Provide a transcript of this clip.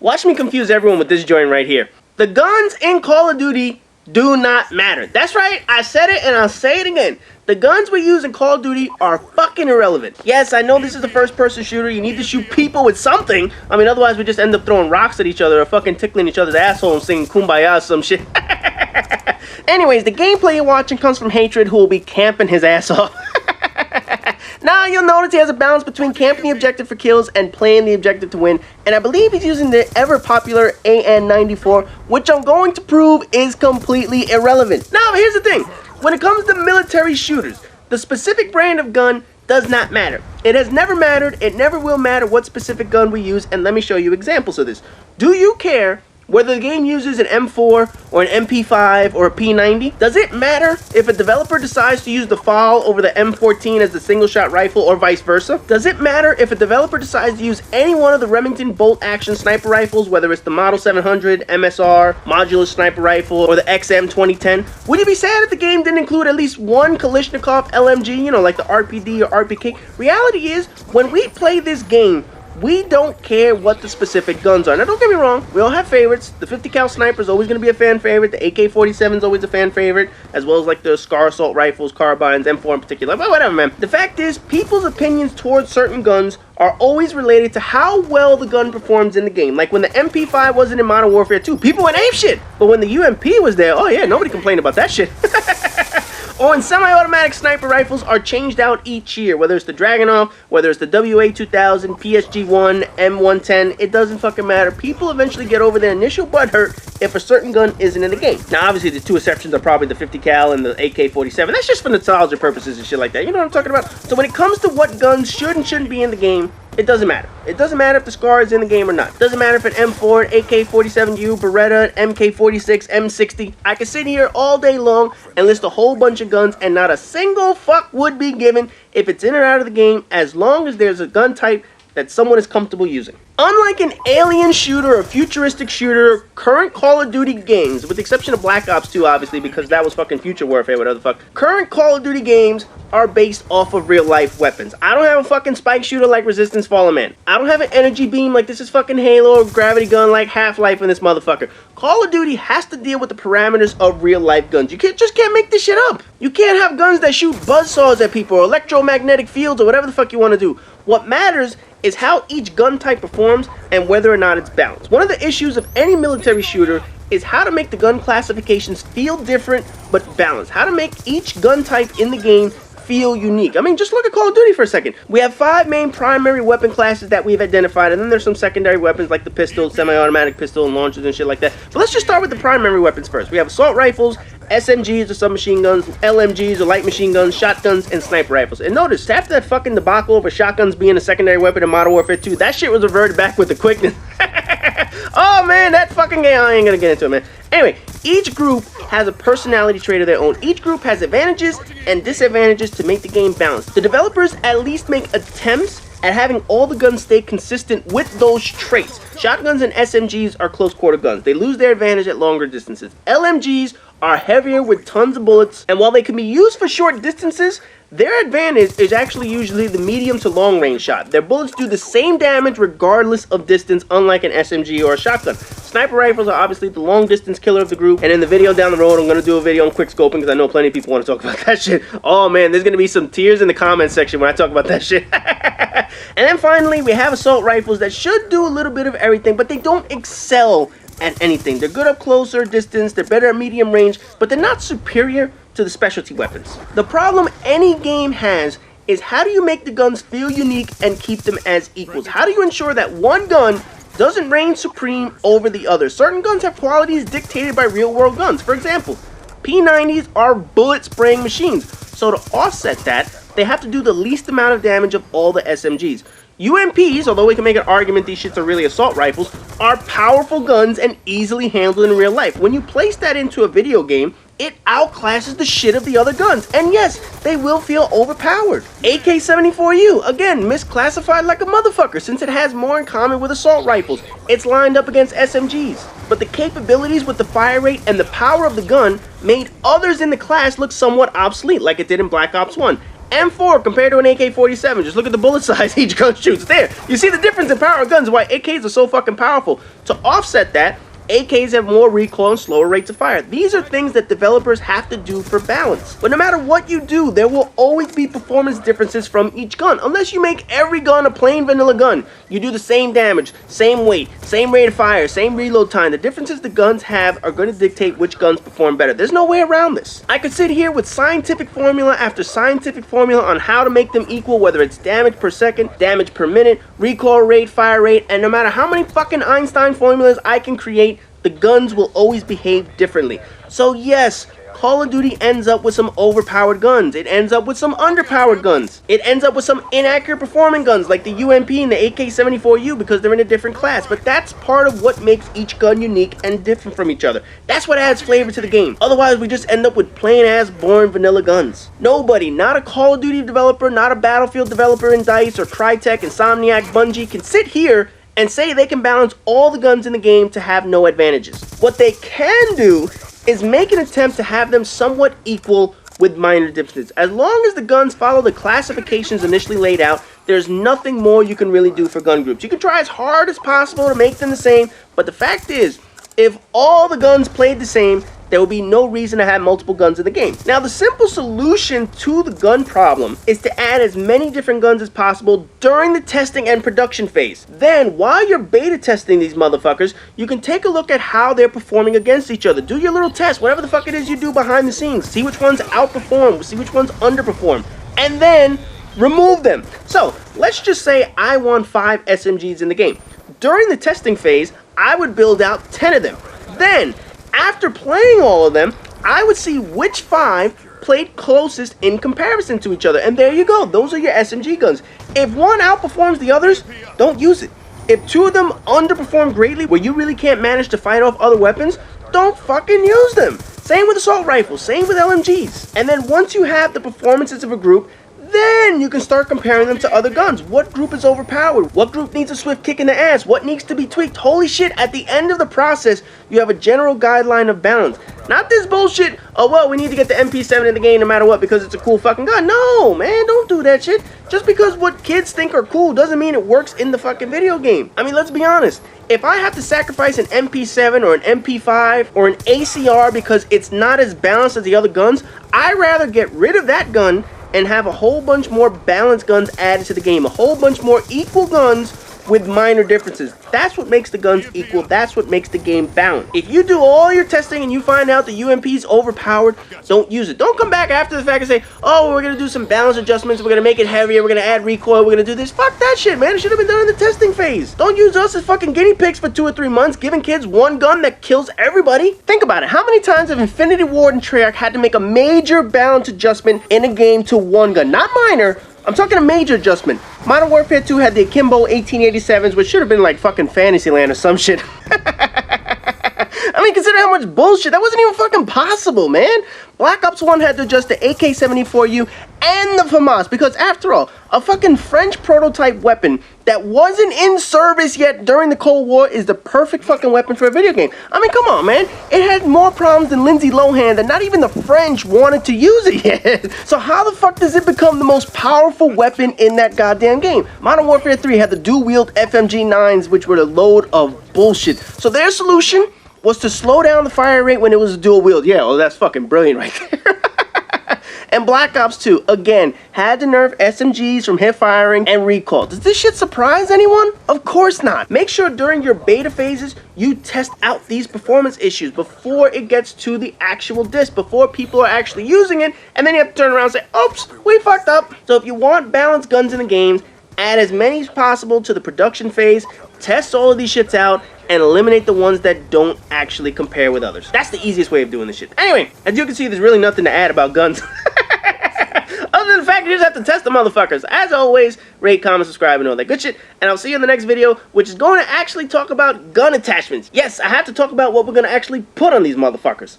Watch me confuse everyone with this joint right here. The guns in Call of Duty do not matter. That's right, I said it and I'll say it again. The guns we use in Call of Duty are fucking irrelevant. Yes, I know this is a first-person shooter. You need to shoot people with something. I mean, otherwise we just end up throwing rocks at each other or fucking tickling each other's asshole and singing Kumbaya or some shit. Anyways, the gameplay you're watching comes from Hatred, who will be camping his ass off. Now you'll notice he has a balance between camping the objective for kills and playing the objective to win, and I believe he's using the ever popular AN-94, which I'm going to prove is completely irrelevant. Now here's the thing, when it comes to military shooters, the specific brand of gun does not matter. It has never mattered, it never will matter what specific gun we use, and let me show you examples of this. Do you care whether the game uses an M4 or an MP5 or a P90? Does it matter if a developer decides to use the FAL over the M14 as the single-shot rifle or vice versa? Does it matter if a developer decides to use any one of the Remington bolt-action sniper rifles, whether it's the Model 700, MSR, modular sniper rifle, or the XM 2010? Would you be sad if the game didn't include at least one Kalashnikov LMG, you know, like the RPD or RPK? Reality is, when we play this game, we don't care what the specific guns are. Now, don't get me wrong, we all have favorites. The 50 cal sniper is always going to be a fan favorite. The AK-47 is always a fan favorite, as well as like the SCAR assault rifles, carbines, M4 in particular. But whatever, man. The fact is, people's opinions towards certain guns are always related to how well the gun performs in the game. Like when the MP5 wasn't in Modern Warfare 2, people went apeshit. But when the UMP was there, oh yeah, nobody complained about that shit. Or when semi-automatic sniper rifles are changed out each year, whether it's the Dragunov, whether it's the WA-2000, PSG-1, M110, it doesn't fucking matter. People eventually get over their initial butthurt if a certain gun isn't in the game. Now, obviously, the two exceptions are probably the 50 cal and the AK-47. That's just for nostalgia purposes and shit like that. You know what I'm talking about? So when it comes to what guns should and shouldn't be in the game, it doesn't matter. It doesn't matter if the SCAR is in the game or not. It doesn't matter if an M4, an AK-47U, Beretta, MK-46, M60. I can sit here all day long and list a whole bunch of guns, and not a single fuck would be given if it's in or out of the game, as long as there's a gun type that someone is comfortable using. Unlike an alien shooter or futuristic shooter, current Call of Duty games, with the exception of Black Ops 2 obviously, because that was fucking future warfare, whatever the fuck, current Call of Duty games are based off of real life weapons. I don't have a fucking spike shooter like Resistance Fallen Man. I don't have an energy beam like this is fucking Halo, or gravity gun like Half-Life in this motherfucker. Call of Duty has to deal with the parameters of real life guns. You just can't make this shit up. You can't have guns that shoot buzzsaws at people or electromagnetic fields or whatever the fuck you want to do. What matters is how each gun type performs and whether or not it's balanced. One of the issues of any military shooter is how to make the gun classifications feel different but balanced. How to make each gun type in the game feel unique. I mean, just look at Call of Duty for a second. We have 5 main primary weapon classes that we've identified, and then there's some secondary weapons like the pistol, semi-automatic pistol, and launchers and shit like that. But let's just start with the primary weapons first. We have assault rifles, SMGs or submachine guns, LMGs or light machine guns, shotguns, and sniper rifles. And notice, after that fucking debacle over shotguns being a secondary weapon in Modern Warfare 2, that shit was reverted back with the quickness. Oh man, that fucking game, I ain't gonna get into it, man. Anyway, each group has a personality trait of their own. Each group has advantages and disadvantages to make the game balanced. The developers at least make attempts at having all the guns stay consistent with those traits. Shotguns and SMGs are close quarter guns. They lose their advantage at longer distances. LMGs are heavier with tons of bullets, and while they can be used for short distances, their advantage is actually usually the medium to long range shot. Their bullets do the same damage regardless of distance, unlike an SMG or a shotgun. Sniper rifles are obviously the long distance killer of the group, and in the video down the road, I'm going to do a video on quick scoping because I know plenty of people want to talk about that shit. Oh man, there's going to be some tears in the comment section when I talk about that shit. And then finally, we have assault rifles that should do a little bit of everything, but they don't excel at anything. They're good up closer distance, they're better at medium range, but they're not superior to the specialty weapons. The problem any game has is how do you make the guns feel unique and keep them as equals? How do you ensure that one gun doesn't reign supreme over the other? Certain guns have qualities dictated by real-world guns. For example, P90s are bullet-spraying machines, so to offset that, they have to do the least amount of damage of all the SMGs. UMPs, although we can make an argument these shits are really assault rifles, are powerful guns and easily handled in real life. When you place that into a video game, it outclasses the shit of the other guns. And yes, they will feel overpowered. AK-74U, again, misclassified like a motherfucker since it has more in common with assault rifles. It's lined up against SMGs. But the capabilities with the fire rate and the power of the gun made others in the class look somewhat obsolete like it did in Black Ops 1. M4 compared to an AK-47. Just look at the bullet size each gun shoots. There, you see the difference in power of guns, why AKs are so fucking powerful. To offset that, AKs have more recoil and slower rates of fire. These are things that developers have to do for balance. But no matter what you do, there will always be performance differences from each gun. Unless you make every gun a plain vanilla gun. You do the same damage, same weight, same rate of fire, same reload time. The differences the guns have are going to dictate which guns perform better. There's no way around this. I could sit here with scientific formula after scientific formula on how to make them equal, whether it's damage per second, damage per minute, recoil rate, fire rate, and no matter how many fucking Einstein formulas I can create, the guns will always behave differently. So yes, Call of Duty ends up with some overpowered guns. It ends up with some underpowered guns. It ends up with some inaccurate performing guns like the UMP and the AK-74U because they're in a different class. But that's part of what makes each gun unique and different from each other. That's what adds flavor to the game. Otherwise, we just end up with plain-ass, boring vanilla guns. Nobody, not a Call of Duty developer, not a Battlefield developer in DICE or Crytek, Insomniac, Bungie can sit here and say they can balance all the guns in the game to have no advantages. What they can do is make an attempt to have them somewhat equal with minor differences. As long as the guns follow the classifications initially laid out, there's nothing more you can really do for gun groups. You can try as hard as possible to make them the same, but the fact is, if all the guns played the same, there will be no reason to have multiple guns in the game. Now, the simple solution to the gun problem is to add as many different guns as possible during the testing and production phase. Then, while you're beta testing these motherfuckers, you can take a look at how they're performing against each other. Do your little test, whatever the fuck it is you do behind the scenes. See which ones outperform, see which ones underperform, and then remove them. So, let's just say I want 5 SMGs in the game. During the testing phase, I would build out 10 of them. Then, after playing all of them, I would see which 5 played closest in comparison to each other. And there you go. Those are your SMG guns. If one outperforms the others, don't use it. If 2 of them underperform greatly, where you really can't manage to fight off other weapons, don't fucking use them. Same with assault rifles. Same with LMGs. And then once you have the performances of a group, then you can start comparing them to other guns. What group is overpowered? What group needs a swift kick in the ass? What needs to be tweaked? Holy shit, at the end of the process, you have a general guideline of balance. Not this bullshit, oh well, we need to get the MP7 in the game no matter what because it's a cool fucking gun. No, man, don't do that shit. Just because what kids think are cool doesn't mean it works in the fucking video game. I mean, let's be honest. If I have to sacrifice an MP7 or an MP5 or an ACR because it's not as balanced as the other guns, I'd rather get rid of that gun and have a whole bunch more balanced guns added to the game. A whole bunch more equal guns with minor differences. That's what makes the guns equal. That's what makes the game balanced. If you do all your testing and you find out the UMP's overpowered, don't use it. Don't come back after the fact and say, oh, we're going to do some balance adjustments. We're going to make it heavier. We're going to add recoil. We're going to do this. Fuck that shit, man. It should have been done in the testing phase. Don't use us as fucking guinea pigs for 2 or 3 months, giving kids one gun that kills everybody. Think about it. How many times have Infinity Ward and Treyarch had to make a major balance adjustment in a game to one gun? Not minor. I'm talking a major adjustment. Modern Warfare 2 had the Akimbo 1887s, which should have been like fucking Fantasyland or some shit. I mean, consider how much bullshit. That wasn't even fucking possible, man. Black Ops 1 had to adjust the AK-74U and the FAMAS because, after all, a fucking French prototype weapon that wasn't in service yet during the Cold War is the perfect fucking weapon for a video game. I mean, come on, man. It had more problems than Lindsay Lohan that not even the French wanted to use it yet. So how the fuck does it become the most powerful weapon in that goddamn game? Modern Warfare 3 had the dual-wield FMG9s, which were a load of bullshit. So their solution was to slow down the fire rate when it was a dual wield. Yeah, well, that's fucking brilliant right there. And Black Ops 2, again, had to nerf SMGs from hip firing and recoil. Does this shit surprise anyone? Of course not. Make sure during your beta phases, you test out these performance issues before it gets to the actual disc, before people are actually using it, and then you have to turn around and say, oops, we fucked up. So if you want balanced guns in the games, add as many as possible to the production phase, test all of these shits out, and eliminate the ones that don't actually compare with others. That's the easiest way of doing this shit. Anyway, as you can see, there's really nothing to add about guns. Other than the fact you just have to test the motherfuckers. As always, rate, comment, subscribe, and all that good shit. And I'll see you in the next video, which is going to actually talk about gun attachments. Yes, I have to talk about what we're going to actually put on these motherfuckers.